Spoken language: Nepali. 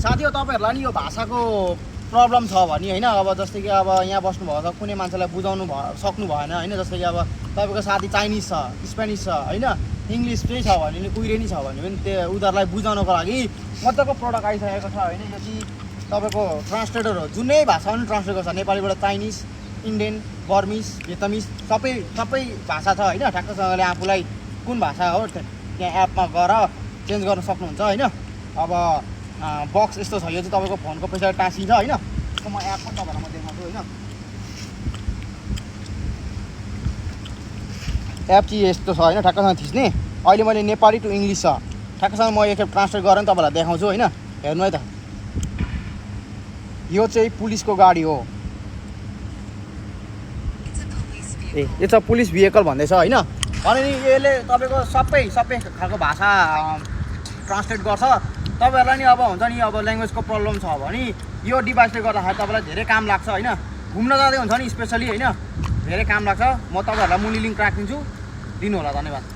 साथी हो तपाईँहरूलाई नि यो भाषाको प्रब्लम छ भने होइन अब जस्तै कि अब यहाँ बस्नुभएको छ कुनै मान्छेलाई बुझाउनु सक्नु भएन होइन जस्तै कि अब तपाईँको साथी चाइनिज छ स्पेनिस छ होइन इङ्ग्लिस चाहिँ छ भने नि कुइरेनी छ भने पनि त्यो उनीहरूलाई बुझाउनको लागि मजाको प्रडक्ट आइसकेको छ होइन यो चाहिँ तपाईँको ट्रान्सलेटर हो जुनै भाषा पनि ट्रान्सलेट गर्छ नेपालीबाट चाइनिज इन्डियन बर्मिस भियतनामिज सबै भाषा छ होइन ठ्याक्कसँगले आफूलाई कुन भाषा हो त्यहाँ एपमा गएर चेन्ज गर्न सक्नुहुन्छ होइन अब बक्स यस्तो छ यो चाहिँ तपाईँको फोनको पछाडि टाँसिन्छ होइन यसको म एप पनि तपाईँहरूलाई म देखाउँछु होइन एप चाहिँ यस्तो छ होइन ठ्याक्कसँग थिच्ने अहिले मैले नेपाली टु इङ्ग्लिस छ ठ्याक्कसँग म एकखेप ट्रान्सलेट गरेर तपाईँहरूलाई देखाउँछु होइन हेर्नु है त यो चाहिँ पुलिसको गाडी हो ए यो छ पुलिस भेहिकल भन्दैछ होइन अनि यसले तपाईँको सबै खालको भाषा ट्रान्सलेट गर्छ तपाईँहरूलाई नि अब हुन्छ नि अब ल्याङ्ग्वेजको प्रब्लम छ भने यो डिभाइसले गर्दाखेरि तपाईँलाई धेरै काम लाग्छ होइन घुम्न जाँदै हुन्छ नि स्पेसली होइन धेरै काम लाग्छ म तपाईँहरूलाई मुनि लिङ्क राखिदिन्छु दिनु होला धन्यवाद